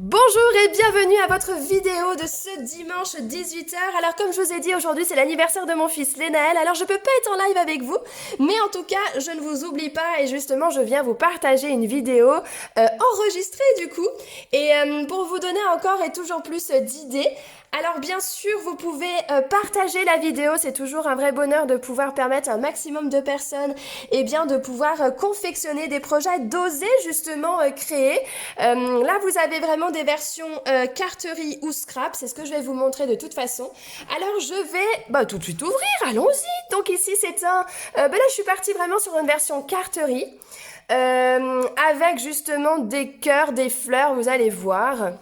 Bonjour et bienvenue à votre vidéo de ce dimanche 18h. Alors comme je vous ai dit, aujourd'hui c'est l'anniversaire de mon fils Lénaël, alors je peux pas être en live avec vous, mais en tout cas je ne vous oublie pas et justement je viens vous partager une vidéo enregistrée du coup, et pour vous donner encore et toujours plus d'idées. Alors bien sûr, vous pouvez partager la vidéo, c'est toujours un vrai bonheur de pouvoir permettre à un maximum de personnes de pouvoir confectionner des projets, d'oser justement créer. Là, vous avez vraiment des versions carterie ou scrap, c'est ce que je vais vous montrer de toute façon. Alors je vais tout de suite ouvrir, allons-y. Donc ici c'est un... là je suis partie vraiment sur une version carterie, avec justement des cœurs, des fleurs, vous allez voir.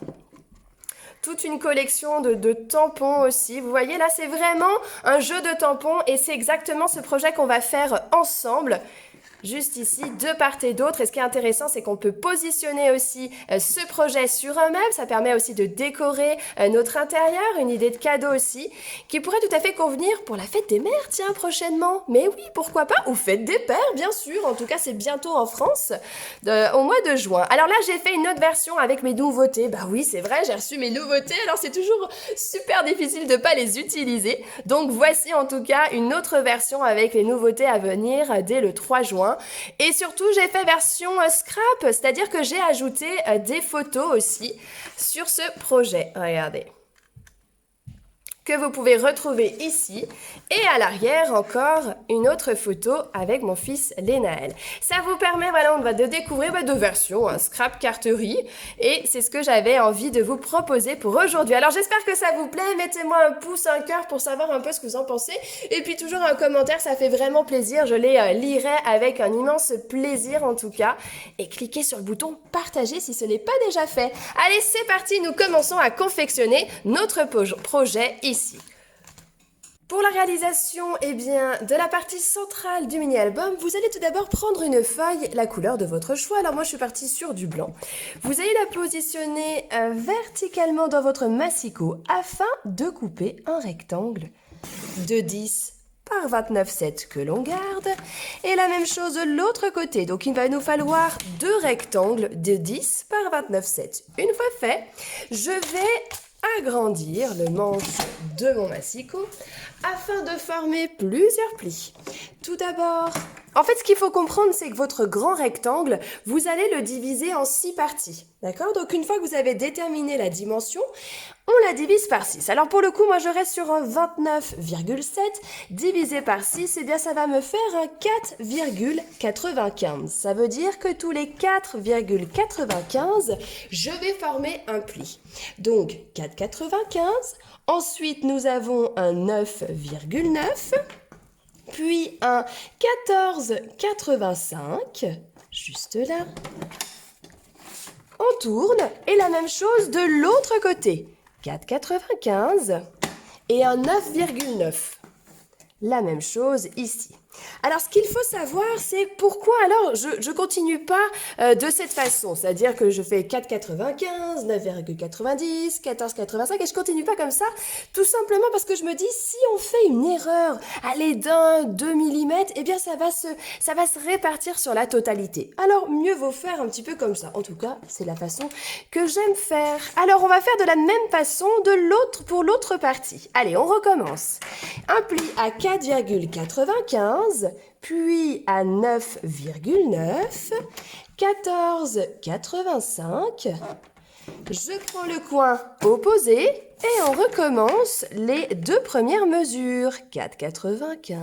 Toute une collection de tampons aussi. Vous voyez, là, c'est vraiment un jeu de tampons et c'est exactement ce projet qu'on va faire ensemble. Juste ici, de part et d'autre. Et ce qui est intéressant, c'est qu'on peut positionner aussi ce projet sur un meuble. Ça permet aussi de décorer notre intérieur, une idée de cadeau aussi, qui pourrait tout à fait convenir pour la fête des mères, tiens, prochainement. Mais oui, pourquoi pas, ou fête des pères, bien sûr. En tout cas, c'est bientôt en France, au mois de juin. Alors là, j'ai fait une autre version avec mes nouveautés. Bah oui, c'est vrai, j'ai reçu mes nouveautés. Alors c'est toujours super difficile de pas les utiliser. Donc voici en tout cas une autre version avec les nouveautés à venir dès le 3 juin. Et surtout, j'ai fait version scrap, c'est-à-dire que j'ai ajouté des photos aussi sur ce projet. Regardez. Que vous pouvez retrouver ici. Et à l'arrière, encore une autre photo avec mon fils Lénaël. Ça vous permet vraiment de découvrir deux versions, scrap carterie. Et c'est ce que j'avais envie de vous proposer pour aujourd'hui. Alors j'espère que ça vous plaît. Mettez-moi un pouce, un cœur pour savoir un peu ce que vous en pensez. Et puis toujours un commentaire, ça fait vraiment plaisir. Je les lirai avec un immense plaisir en tout cas. Et cliquez sur le bouton partager si ce n'est pas déjà fait. Allez, c'est parti, nous commençons à confectionner notre projet ici. Pour la réalisation de la partie centrale du mini-album, vous allez tout d'abord prendre une feuille, la couleur de votre choix. Alors moi je suis partie sur du blanc. Vous allez la positionner verticalement dans votre massicot afin de couper un rectangle de 10 par 29,7 que l'on garde. Et la même chose de l'autre côté. Donc il va nous falloir deux rectangles de 10 par 29,7. Une fois fait, je vais agrandir le manche de mon massicot afin de former plusieurs plis. Tout d'abord, en fait ce qu'il faut comprendre, c'est que votre grand rectangle, vous allez le diviser en 6 parties. D'accord? Donc une fois que vous avez déterminé la dimension, on la divise par 6. Alors pour le coup, moi je reste sur un 29,7 divisé par 6, et bien ça va me faire un 4,95. Ça veut dire que tous les 4,95, je vais former un pli. Donc 4,95, ensuite nous avons un 9,9, puis un 14,85, juste là. On tourne, et la même chose de l'autre côté. 4,95 et un 9,9. La même chose ici. Alors, ce qu'il faut savoir, c'est pourquoi alors je continue pas de cette façon. C'est-à-dire que je fais 4,95, 9,90, 14,85 et je continue pas comme ça. Tout simplement parce que je me dis, si on fait une erreur, allez, d'1-2 mm, eh bien ça va se répartir sur la totalité. Alors, mieux vaut faire un petit peu comme ça. En tout cas, c'est la façon que j'aime faire. Alors, on va faire de la même façon pour l'autre partie. Allez, on recommence. Un pli à 4,95, puis à 9,9, 14,85. Je prends le coin opposé et on recommence les deux premières mesures. 4,95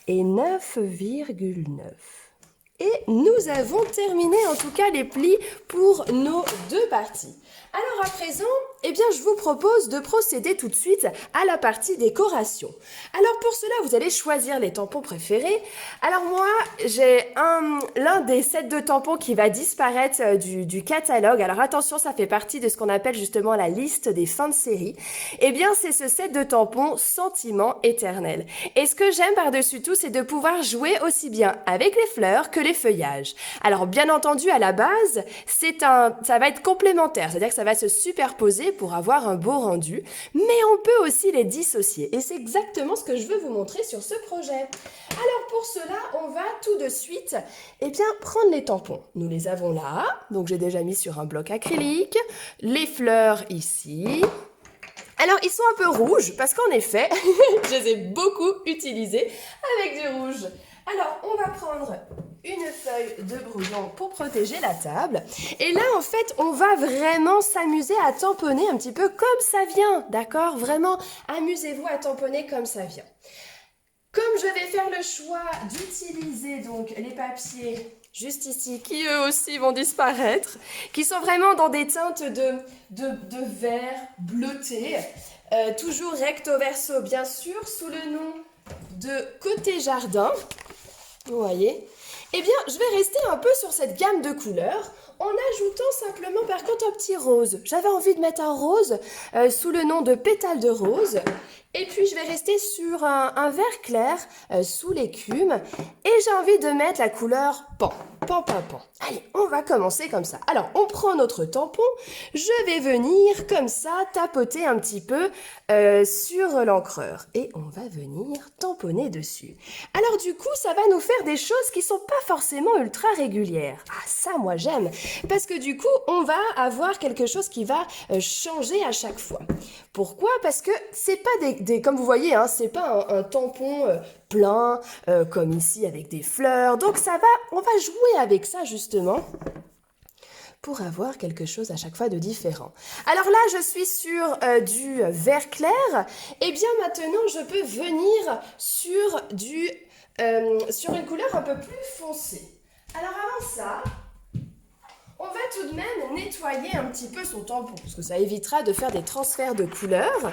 et 9,9. Et nous avons terminé en tout cas les plis pour nos deux parties. Alors à présent, je vous propose de procéder tout de suite à la partie décoration. Alors pour cela, vous allez choisir les tampons préférés. Alors moi, j'ai l'un des sets de tampons qui va disparaître du catalogue. Alors attention, ça fait partie de ce qu'on appelle justement la liste des fins de série. C'est ce set de tampons Sentiment éternel. Et ce que j'aime par-dessus tout, c'est de pouvoir jouer aussi bien avec les fleurs que les feuillages. Alors bien entendu, à la base, ça va être complémentaire, c'est-à-dire que ça va se superposer. utiliser pour avoir un beau rendu, mais on peut aussi les dissocier. Et c'est exactement ce que je veux vous montrer sur ce projet. Alors pour cela, on va tout de suite prendre les tampons. Nous les avons là, donc j'ai déjà mis sur un bloc acrylique, les fleurs ici. Alors, ils sont un peu rouges parce qu'en effet, je les ai beaucoup utilisés avec du rouge. Alors, on va prendre une feuille de brouillon pour protéger la table. Et là, en fait, on va vraiment s'amuser à tamponner un petit peu comme ça vient, d'accord? Vraiment, amusez-vous à tamponner comme ça vient. Comme je vais faire le choix d'utiliser donc les papiers juste ici, qui eux aussi vont disparaître, qui sont vraiment dans des teintes de vert bleuté, toujours recto verso bien sûr, sous le nom de Côté Jardin, vous voyez. Eh bien, je vais rester un peu sur cette gamme de couleurs en ajoutant simplement par contre un petit rose. J'avais envie de mettre un rose sous le nom de Pétales de rose. Et puis je vais rester sur un vert clair sous l'écume. Et j'ai envie de mettre la couleur pan. Pan, pan, pan. Allez, on va commencer comme ça. Alors, on prend notre tampon. Je vais venir comme ça tapoter un petit peu sur l'encreur. Et on va venir tamponner dessus. Alors du coup, ça va nous faire des choses qui sont pas forcément ultra régulières. Ah ça, moi j'aime. Parce que du coup, on va avoir quelque chose qui va changer à chaque fois. Pourquoi? Parce que c'est pas comme vous voyez, hein, c'est pas un tampon plein comme ici avec des fleurs. Donc on va jouer avec ça justement pour avoir quelque chose à chaque fois de différent. Alors là, je suis sur du vert clair. Et bien maintenant, je peux venir sur une couleur un peu plus foncée. Alors avant ça, on va tout de même nettoyer un petit peu son tampon, parce que ça évitera de faire des transferts de couleurs.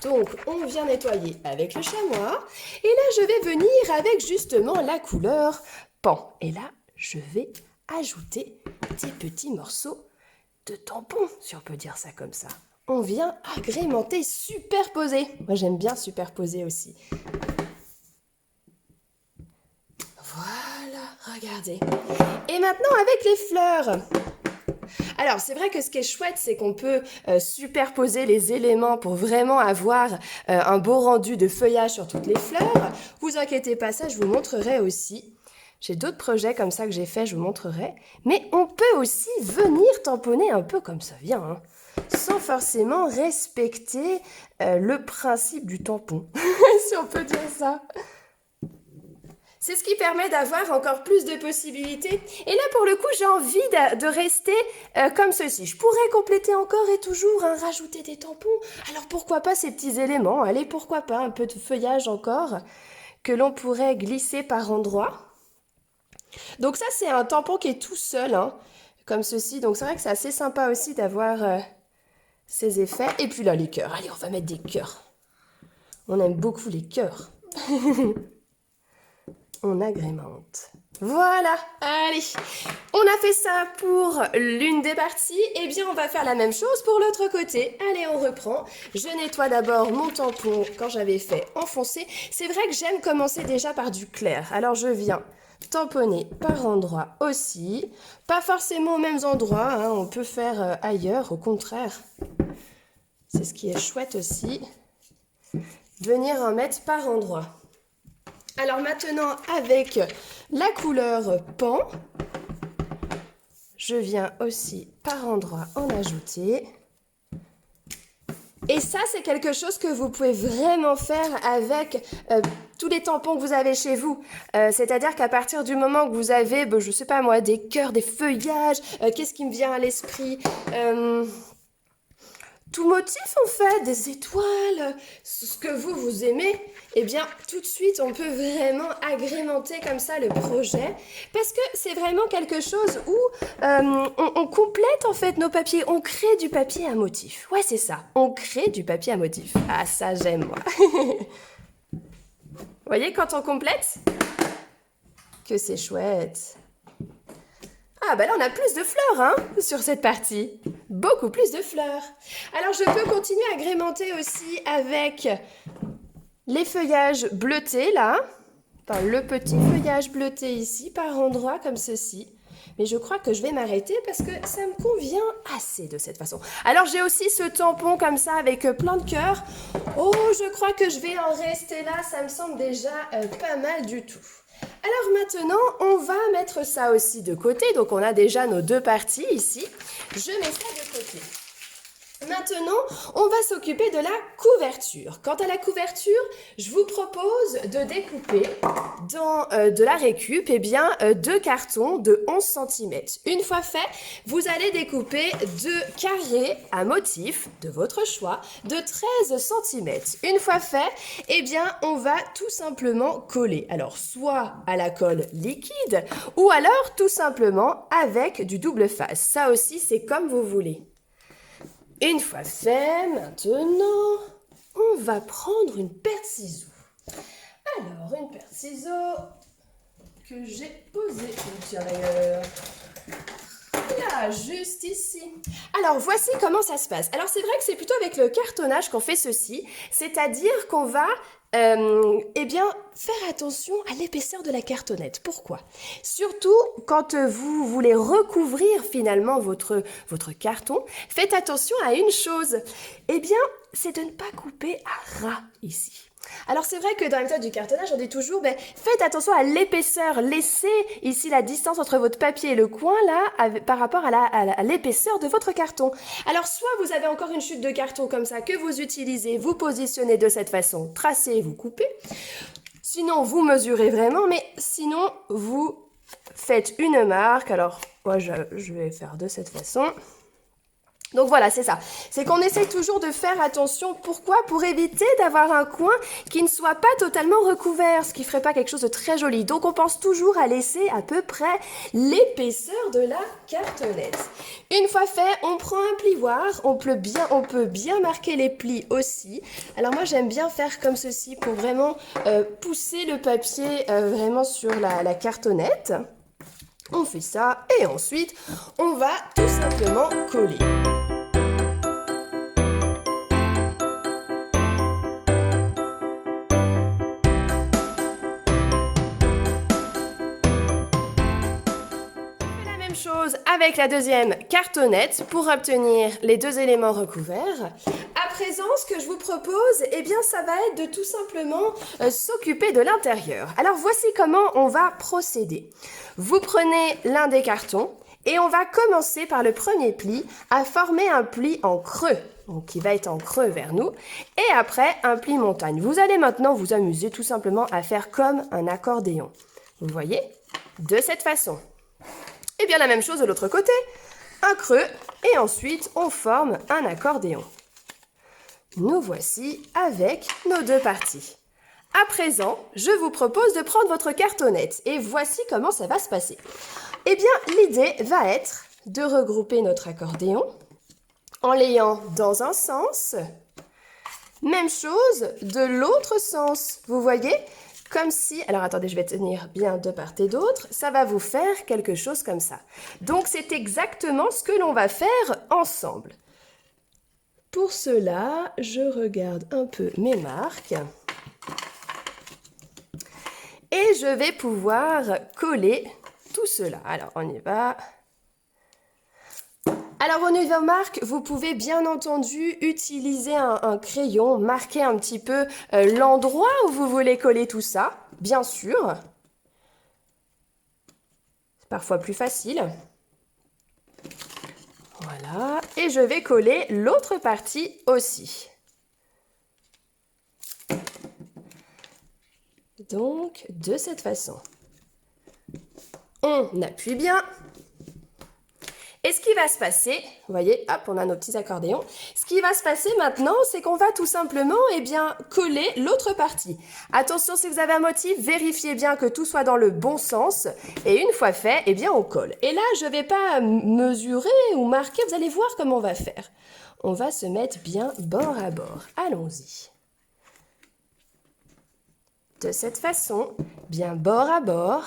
Donc, on vient nettoyer avec le chamois. Et là, je vais venir avec justement la couleur pan. Et là, je vais ajouter des petits morceaux de tampon, si on peut dire ça comme ça. On vient agrémenter, superposer. Moi, j'aime bien superposer aussi. Voilà, regardez. Et maintenant, avec les fleurs. Alors, c'est vrai que ce qui est chouette, c'est qu'on peut superposer les éléments pour vraiment avoir un beau rendu de feuillage sur toutes les fleurs. Vous inquiétez pas, ça, je vous montrerai aussi. J'ai d'autres projets comme ça que j'ai fait, je vous montrerai. Mais on peut aussi venir tamponner un peu comme ça vient, hein, sans forcément respecter le principe du tampon, si on peut dire ça. C'est ce qui permet d'avoir encore plus de possibilités. Et là, pour le coup, j'ai envie de rester comme ceci. Je pourrais compléter encore et toujours, rajouter des tampons. Alors, pourquoi pas ces petits éléments? Allez, pourquoi pas un peu de feuillage encore que l'on pourrait glisser par endroits. Donc ça, c'est un tampon qui est tout seul, hein, comme ceci. Donc c'est vrai que c'est assez sympa aussi d'avoir ces effets. Et puis là, les cœurs. Allez, on va mettre des cœurs. On aime beaucoup les cœurs. On agrémente. Voilà, allez, on a fait ça pour l'une des parties, et bien on va faire la même chose pour l'autre côté. Allez, on reprend. Je nettoie d'abord mon tampon quand j'avais fait enfoncer. C'est vrai que j'aime commencer déjà par du clair. Alors je viens tamponner par endroits aussi. Pas forcément aux mêmes endroits, hein, on peut faire ailleurs, au contraire. C'est ce qui est chouette aussi. Venir en mettre par endroits. Alors maintenant, avec la couleur pan, je viens aussi par endroits en ajouter. Et ça, c'est quelque chose que vous pouvez vraiment faire avec tous les tampons que vous avez chez vous. C'est-à-dire qu'à partir du moment que vous avez, je sais pas moi, des cœurs, des feuillages, qu'est-ce qui me vient à l'esprit tout motif en fait, des étoiles, ce que vous aimez, eh bien tout de suite on peut vraiment agrémenter comme ça le projet parce que c'est vraiment quelque chose où on complète en fait nos papiers, on crée du papier à motif. Ouais c'est ça, on crée du papier à motif. Ah ça j'aime moi. Vous voyez quand on complète, que c'est chouette. Ah bah là on a plus de fleurs hein, sur cette partie. Beaucoup plus de fleurs. Alors je peux continuer à agrémenter aussi avec les feuillages bleutés là. Enfin le petit feuillage bleuté ici par endroits comme ceci. Mais je crois que je vais m'arrêter parce que ça me convient assez de cette façon. Alors j'ai aussi ce tampon comme ça avec plein de cœurs. Oh, je crois que je vais en rester là, ça me semble déjà pas mal du tout. Alors maintenant, on va mettre ça aussi de côté. Donc on a déjà nos deux parties ici. Je mets ça de côté. Maintenant, on va s'occuper de la couverture. Quant à la couverture, je vous propose de découper dans de la récup deux cartons de 11 cm. Une fois fait, vous allez découper deux carrés à motif de votre choix de 13 cm. Une fois fait, on va tout simplement coller. Alors, soit à la colle liquide ou alors tout simplement avec du double face. Ça aussi, c'est comme vous voulez. Une fois fait, maintenant, on va prendre une paire de ciseaux. Alors, une paire de ciseaux que j'ai posée à l'intérieur. Là, juste ici. Alors, voici comment ça se passe. Alors, c'est vrai que c'est plutôt avec le cartonnage qu'on fait ceci, c'est-à-dire qu'on va faire attention à l'épaisseur de la cartonnette. Pourquoi? Surtout quand vous voulez recouvrir finalement votre carton, faites attention à une chose. C'est de ne pas couper à ras ici. Alors c'est vrai que dans la méthode du cartonnage, on dit toujours, faites attention à l'épaisseur, laissez ici la distance entre votre papier et le coin là, par rapport à l'épaisseur de votre carton. Alors soit vous avez encore une chute de carton comme ça que vous utilisez, vous positionnez de cette façon, tracez, vous coupez. Sinon vous mesurez vraiment, mais sinon vous faites une marque. Alors moi je vais faire de cette façon. Donc voilà, c'est ça. C'est qu'on essaye toujours de faire attention. Pourquoi? Pour éviter d'avoir un coin qui ne soit pas totalement recouvert, ce qui ferait pas quelque chose de très joli. Donc on pense toujours à laisser à peu près l'épaisseur de la cartonnette. Une fois fait, on prend un plioir. On peut bien marquer les plis aussi. Alors moi j'aime bien faire comme ceci pour vraiment pousser le papier vraiment sur la cartonnette. On fait ça et ensuite on va tout simplement coller. Chose avec la deuxième cartonnette pour obtenir les deux éléments recouverts. À présent, ce que je vous propose, ça va être de tout simplement s'occuper de l'intérieur. Alors voici comment on va procéder. Vous prenez l'un des cartons et on va commencer par le premier pli à former un pli en creux, donc qui va être en creux vers nous, et après un pli montagne. Vous allez maintenant vous amuser tout simplement à faire comme un accordéon. Vous voyez? De cette façon. Et bien la même chose de l'autre côté, un creux et ensuite on forme un accordéon. Nous voici avec nos deux parties. À présent, je vous propose de prendre votre cartonnette et voici comment ça va se passer. L'idée va être de regrouper notre accordéon en l'ayant dans un sens. Même chose de l'autre sens, vous voyez ? Comme si, alors attendez, je vais tenir bien de part et d'autre, ça va vous faire quelque chose comme ça. Donc c'est exactement ce que l'on va faire ensemble. Pour cela, je regarde un peu mes marques. Et je vais pouvoir coller tout cela. Alors on y va. Alors au niveau marque, vous pouvez bien entendu utiliser un crayon, marquer un petit peu l'endroit où vous voulez coller tout ça, bien sûr. C'est parfois plus facile. Voilà, et je vais coller l'autre partie aussi. Donc de cette façon. On appuie bien. Et ce qui va se passer, vous voyez, hop, on a nos petits accordéons. Ce qui va se passer maintenant, c'est qu'on va tout simplement, coller l'autre partie. Attention, si vous avez un motif, vérifiez bien que tout soit dans le bon sens. Et une fois fait, on colle. Et là, je ne vais pas mesurer ou marquer, vous allez voir comment on va faire. On va se mettre bien bord à bord. Allons-y. De cette façon, bien bord à bord.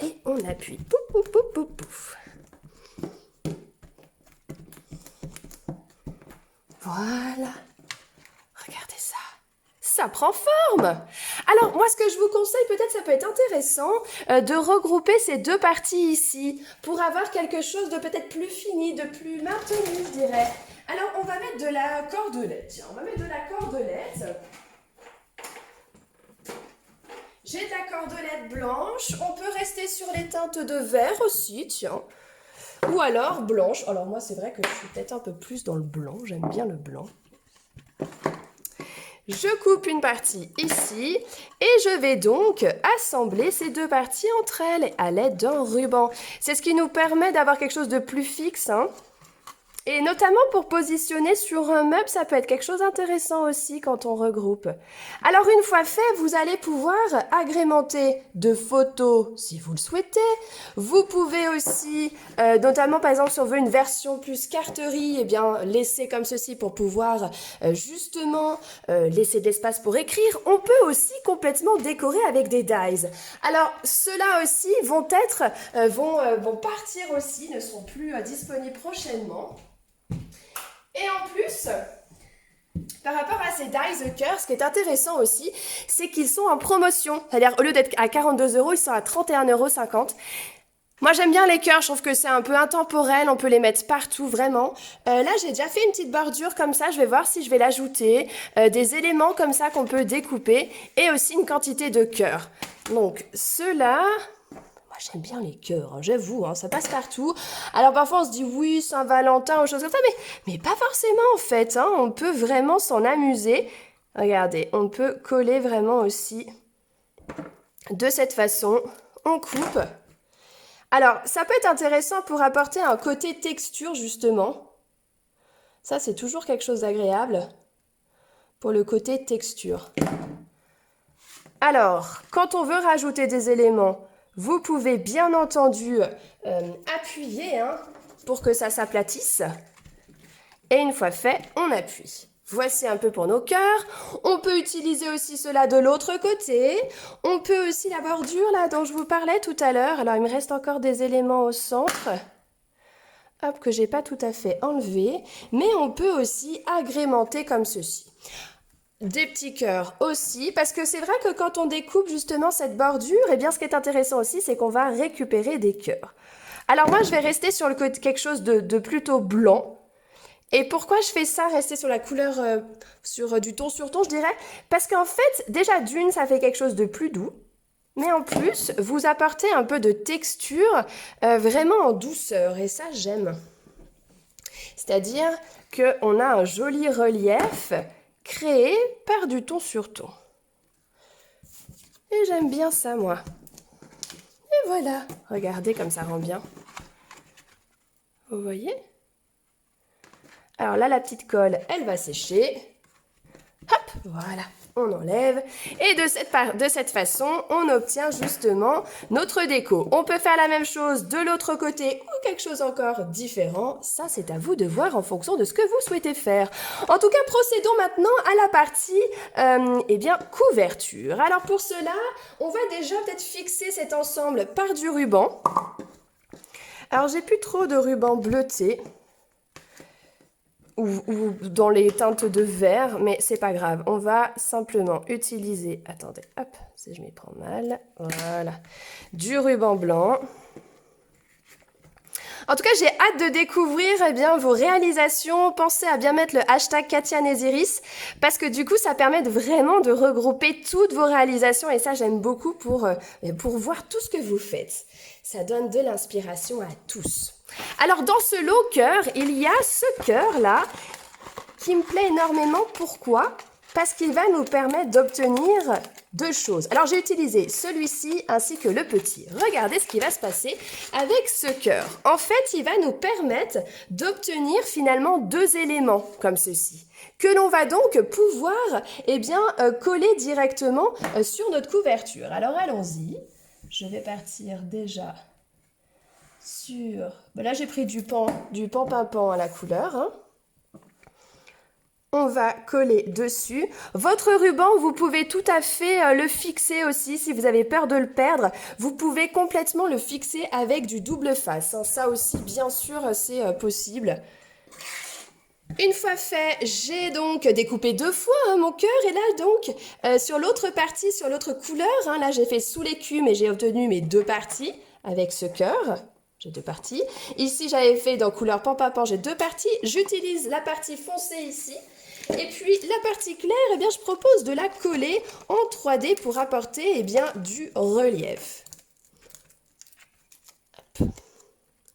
Et on appuie. Pouf, pouf, pouf, pouf, pouf. Voilà. Regardez ça. Ça prend prend forme. Alors moi ce que je vous conseille, peut-être ça peut être intéressant de regrouper ces deux parties ici pour avoir quelque chose de peut-être plus fini, de plus maintenu je dirais. Alors on va mettre de la cordelette, tiens, on va mettre de la cordelette. J'ai de la cordelette blanche, on peut rester sur les teintes de vert aussi, tiens. Ou alors blanche, alors moi c'est vrai que je suis peut-être un peu plus dans le blanc, j'aime bien le blanc. Je coupe une partie ici et je vais donc assembler ces deux parties entre elles à l'aide d'un ruban. C'est ce qui nous permet d'avoir quelque chose de plus fixe, hein. Et notamment pour positionner sur un meuble, ça peut être quelque chose d'intéressant aussi quand on regroupe. Alors une fois fait, vous allez pouvoir agrémenter de photos si vous le souhaitez. Vous pouvez aussi, notamment par exemple si on veut une version plus carterie, eh bien laisser comme ceci pour pouvoir justement laisser de l'espace pour écrire. On peut aussi complètement décorer avec des dies. Alors ceux-là aussi vont partir aussi, ne seront plus disponibles prochainement. Et en plus, par rapport à ces dies de cœur, ce qui est intéressant aussi, c'est qu'ils sont en promotion. C'est-à-dire, au lieu d'être à 42 €, ils sont à 31,50 €. Moi, j'aime bien les cœurs, je trouve que c'est un peu intemporel, on peut les mettre partout, vraiment. Là, j'ai déjà fait une petite bordure comme ça, je vais voir si je vais l'ajouter. Des éléments comme ça qu'on peut découper et aussi une quantité de cœurs. Donc, ceux-là... J'aime bien les cœurs, hein, j'avoue, hein, ça passe partout. Alors parfois on se dit oui, Saint-Valentin ou choses comme ça, mais pas forcément en fait, hein, on peut vraiment s'en amuser. Regardez, on peut coller vraiment aussi de cette façon, on coupe. Alors ça peut être intéressant pour apporter un côté texture justement. Ça c'est toujours quelque chose d'agréable pour le côté texture. Alors, quand on veut rajouter des éléments, vous pouvez bien entendu appuyer pour que ça s'aplatisse. Et une fois fait, on appuie. Voici un peu pour nos cœurs. On peut utiliser aussi cela de l'autre côté. On peut aussi la bordure là dont je vous parlais tout à l'heure. Alors il me reste encore des éléments au centre. Hop, que j'ai pas tout à fait enlevé. Mais on peut aussi agrémenter comme ceci. Des petits cœurs aussi, parce que c'est vrai que quand on découpe justement cette bordure, eh bien ce qui est intéressant aussi, c'est qu'on va récupérer des cœurs. Alors moi, je vais rester sur le côté quelque chose de plutôt blanc. Et pourquoi je fais ça, rester sur la couleur, sur du ton sur ton, je dirais? Parce qu'en fait, déjà d'une, ça fait quelque chose de plus doux. Mais en plus, vous apportez un peu de texture vraiment en douceur, et ça, j'aime. C'est-à-dire qu'on a un joli relief créé par du ton sur ton. Et j'aime bien ça, moi. Et voilà, regardez comme ça rend bien. Vous voyez? Alors là, la petite colle, elle va sécher. Hop, voilà, on enlève. Et de cette façon, on obtient justement notre déco. On peut faire la même chose de l'autre côté ou quelque chose encore différent. Ça, c'est à vous de voir en fonction de ce que vous souhaitez faire. En tout cas, procédons maintenant à la partie couverture. Alors pour cela, on va déjà peut-être fixer cet ensemble par du ruban. Alors, j'ai plus trop de ruban bleuté. Ou dans les teintes de vert, mais c'est pas grave. On va simplement utiliser, attendez, hop, si je m'y prends mal, voilà, du ruban blanc. En tout cas, j'ai hâte de découvrir vos réalisations. Pensez à bien mettre le hashtag Katia Nésiris parce que du coup, ça permet vraiment de regrouper toutes vos réalisations et ça, j'aime beaucoup pour voir tout ce que vous faites. Ça donne de l'inspiration à tous. Alors, dans ce lot cœur, il y a ce cœur-là qui me plaît énormément. Pourquoi ? Parce qu'il va nous permettre d'obtenir deux choses. Alors, j'ai utilisé celui-ci ainsi que le petit. Regardez ce qui va se passer avec ce cœur. En fait, il va nous permettre d'obtenir finalement deux éléments comme ceci, que l'on va donc pouvoir coller directement sur notre couverture. Alors, allons-y. Je vais partir déjà sur... là, j'ai pris du pan-pimpant à la couleur, hein. On va coller dessus. Votre ruban, vous pouvez tout à fait le fixer aussi. Si vous avez peur de le perdre, vous pouvez complètement le fixer avec du double face, hein. Ça aussi, bien sûr, c'est possible. Une fois fait, j'ai donc découpé 2 fois hein, mon cœur et là donc sur l'autre partie, sur l'autre couleur, hein, là j'ai fait sous l'écume et j'ai obtenu mes 2 parties avec ce cœur. J'ai 2 parties. Ici j'avais fait dans couleur pan-pan-pan, j'ai 2 parties. J'utilise la partie foncée ici. Et puis la partie claire, eh bien, je propose de la coller en 3D pour apporter eh bien, du relief. Hop.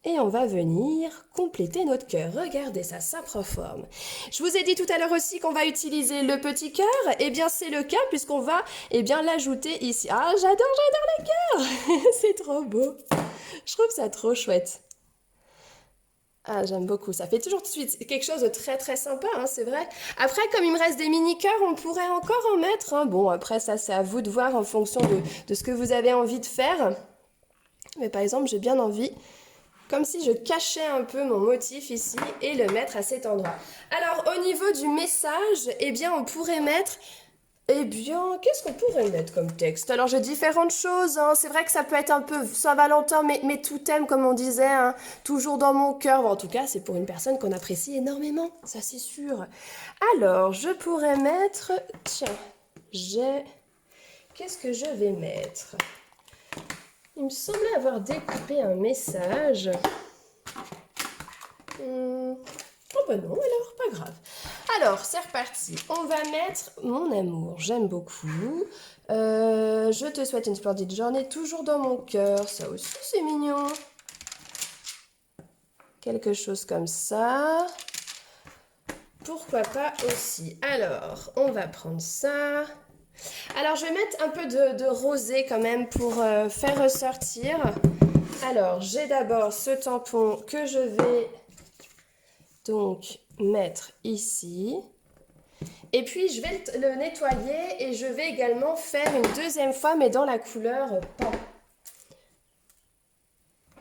Et on va venir compléter notre cœur. Regardez ça, ça prend forme. Je vous ai dit tout à l'heure aussi qu'on va utiliser le petit cœur. Eh bien, c'est le cas puisqu'on va eh bien l'ajouter ici. Ah, j'adore les cœurs. C'est trop beau. Je trouve ça trop chouette. Ah, j'aime beaucoup. Ça fait toujours tout de suite quelque chose de très très sympa, hein, c'est vrai. Après, comme il me reste des mini-cœurs, on pourrait encore en mettre. Hein. Bon, après, ça, c'est à vous de voir en fonction de ce que vous avez envie de faire. Mais par exemple, j'ai bien envie, comme si je cachais un peu mon motif ici et le mettre à cet endroit. Alors, au niveau du message, eh bien, on pourrait mettre... Eh bien, qu'est-ce qu'on pourrait mettre comme texte? Alors, j'ai différentes choses. Hein. C'est vrai que ça peut être un peu Saint-Valentin, mais tout thème, comme on disait, hein, toujours dans mon cœur. Bon, en tout cas, c'est pour une personne qu'on apprécie énormément, ça c'est sûr. Alors, je pourrais mettre... Tiens, j'ai... Qu'est-ce que je vais mettre? Il me semblait avoir découpé un message. Oh ben non, alors, pas grave. Alors, c'est reparti. On va mettre mon amour. J'aime beaucoup. Je te souhaite une splendide journée, toujours dans mon cœur. Ça aussi, c'est mignon. Quelque chose comme ça. Pourquoi pas aussi. Alors, on va prendre ça. Alors, je vais mettre un peu de rosé quand même pour faire ressortir. Alors, j'ai d'abord ce tampon que je vais donc mettre ici. Et puis, je vais le nettoyer et je vais également faire une deuxième fois, mais dans la couleur pan.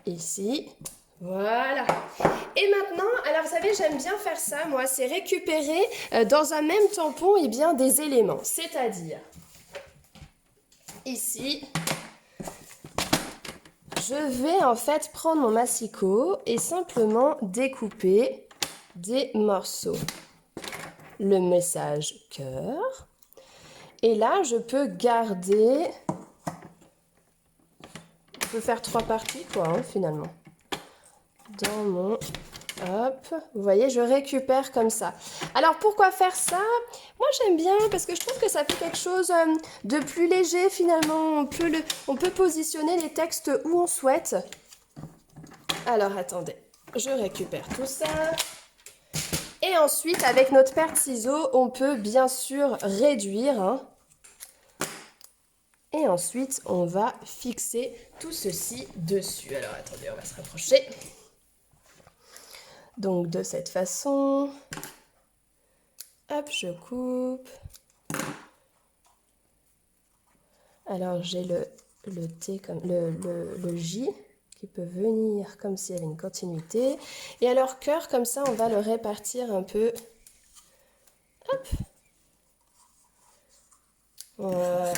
Ici. Voilà. Et maintenant, alors vous savez, j'aime bien faire ça, moi, c'est récupérer dans un même tampon eh bien, des éléments. C'est-à-dire, ici, je vais en fait prendre mon massicot et simplement découper des morceaux. Le message cœur. Et là, je peux garder... Je peux faire 3 parties, quoi, hein, finalement. Dans mon... Hop, vous voyez, je récupère comme ça. Alors, pourquoi faire ça? Moi, j'aime bien parce que je trouve que ça fait quelque chose de plus léger, finalement. On peut positionner les textes où on souhaite. Alors, attendez, je récupère tout ça. Et ensuite, avec notre paire de ciseaux, on peut bien sûr réduire. Hein. Et ensuite, on va fixer tout ceci dessus. Alors, attendez, on va se rapprocher. Donc, de cette façon. Hop, je coupe. Alors, j'ai le T comme le J qui peut venir comme s'il y avait une continuité. Et alors, cœur, comme ça, on va le répartir un peu. Hop. Voilà.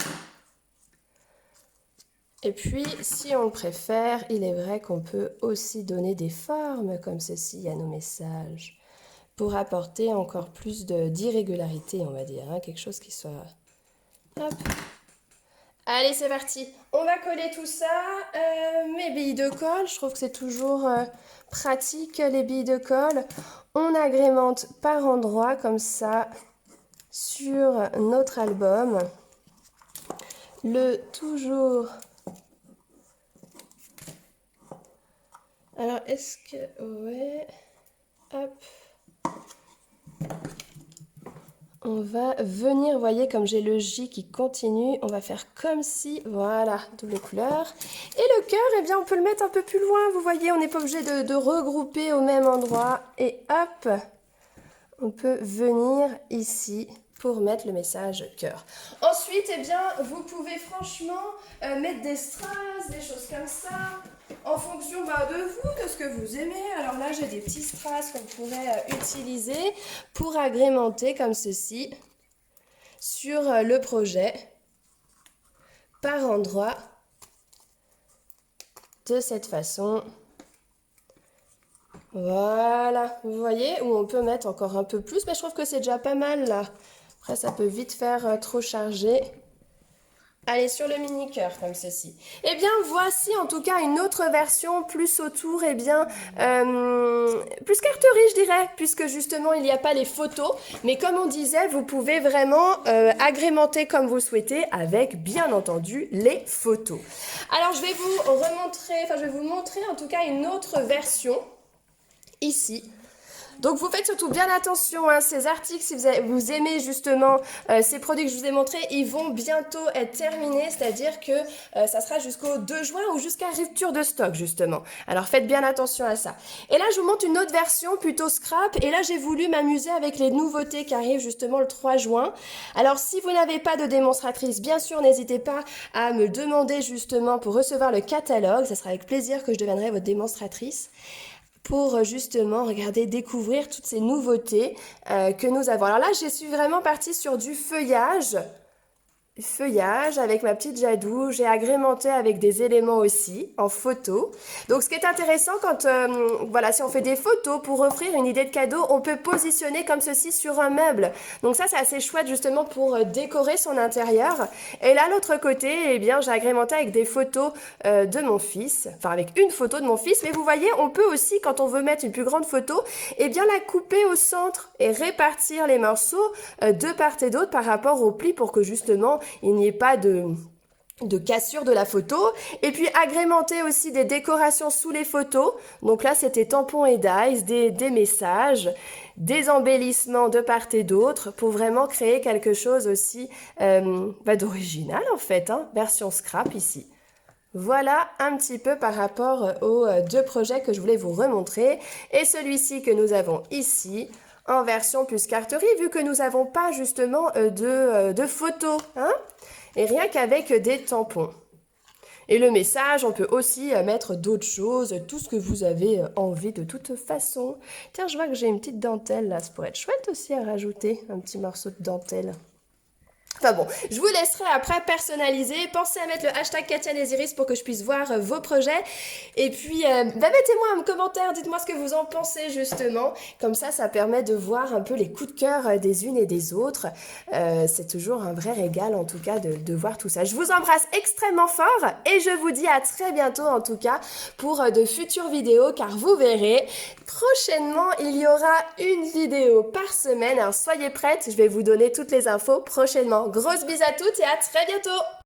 Et puis, si on le préfère, il est vrai qu'on peut aussi donner des formes comme ceci à nos messages pour apporter encore plus d'irrégularité, on va dire, hein, quelque chose qui soit... Hop. Allez, c'est parti. On va coller tout ça. Mes billes de colle, je trouve que c'est toujours pratique, les billes de colle. On agrémente par endroits comme ça sur notre album. Le toujours... Alors, est-ce que... Ouais... Hop. On va venir, vous voyez, comme j'ai le J qui continue, on va faire comme si, voilà, double couleur. Et le cœur, eh bien, on peut le mettre un peu plus loin, vous voyez, on n'est pas obligé de regrouper au même endroit. Et hop, on peut venir ici pour mettre le message cœur. Ensuite, eh bien, vous pouvez franchement mettre des strass, des choses comme ça, en fonction de vous, de ce que vous aimez. Alors là, j'ai des petits strass qu'on pourrait utiliser pour agrémenter comme ceci sur le projet par endroit de cette façon. Voilà, vous voyez, ou on peut mettre encore un peu plus, mais je trouve que c'est déjà pas mal là. Après, ça peut vite faire trop chargé. Allez, sur le mini-cœur, comme ceci. Eh bien, voici en tout cas une autre version, plus autour, eh bien, plus carterie, je dirais, puisque justement, il n'y a pas les photos. Mais comme on disait, vous pouvez vraiment agrémenter comme vous le souhaitez avec, bien entendu, les photos. Alors, je vais vous montrer en tout cas une autre version, ici. Donc vous faites surtout bien attention, hein, ces articles, si vous aimez justement ces produits que je vous ai montrés, ils vont bientôt être terminés, c'est-à-dire que ça sera jusqu'au 2 juin ou jusqu'à rupture de stock justement. Alors faites bien attention à ça. Et là je vous montre une autre version plutôt scrap, et là j'ai voulu m'amuser avec les nouveautés qui arrivent justement le 3 juin. Alors si vous n'avez pas de démonstratrice, bien sûr n'hésitez pas à me demander justement pour recevoir le catalogue, ça sera avec plaisir que je deviendrai votre démonstratrice, pour justement regarder, découvrir toutes ces nouveautés que nous avons. Alors là, je suis vraiment partie sur du feuillage avec ma petite Jadou. J'ai agrémenté avec des éléments aussi en photo. Donc ce qui est intéressant quand voilà, si on fait des photos pour offrir une idée de cadeau, on peut positionner comme ceci sur un meuble. Donc ça c'est assez chouette justement pour décorer son intérieur. Et là l'autre côté, eh bien j'ai agrémenté avec des photos de mon fils, enfin avec une photo de mon fils, mais vous voyez, on peut aussi quand on veut mettre une plus grande photo, eh bien la couper au centre et répartir les morceaux de part et d'autre par rapport au pli pour que justement il n'y ait pas de cassure de la photo, et puis agrémenter aussi des décorations sous les photos. Donc là c'était tampons et dice, des messages, des embellissements de part et d'autre pour vraiment créer quelque chose aussi d'original en fait, hein, version scrap ici. Voilà un petit peu par rapport aux deux projets que je voulais vous remontrer, et celui-ci que nous avons ici en version plus carterie, vu que nous n'avons pas justement de photos, hein, et rien qu'avec des tampons. Et le message, on peut aussi mettre d'autres choses, tout ce que vous avez envie de toute façon. Tiens, je vois que j'ai une petite dentelle là, ça pourrait être chouette aussi à rajouter, un petit morceau de dentelle. Enfin bon, je vous laisserai après personnaliser. Pensez à mettre le hashtag Katia Nésiris pour que je puisse voir vos projets. Et puis, mettez-moi un commentaire, dites-moi ce que vous en pensez justement. Comme ça permet de voir un peu les coups de cœur des unes et des autres. C'est toujours un vrai régal en tout cas de voir tout ça. Je vous embrasse extrêmement fort et je vous dis à très bientôt en tout cas pour de futures vidéos, car vous verrez, prochainement il y aura une vidéo par semaine. Alors soyez prêtes, je vais vous donner toutes les infos prochainement. Grosse bise à toutes et à très bientôt!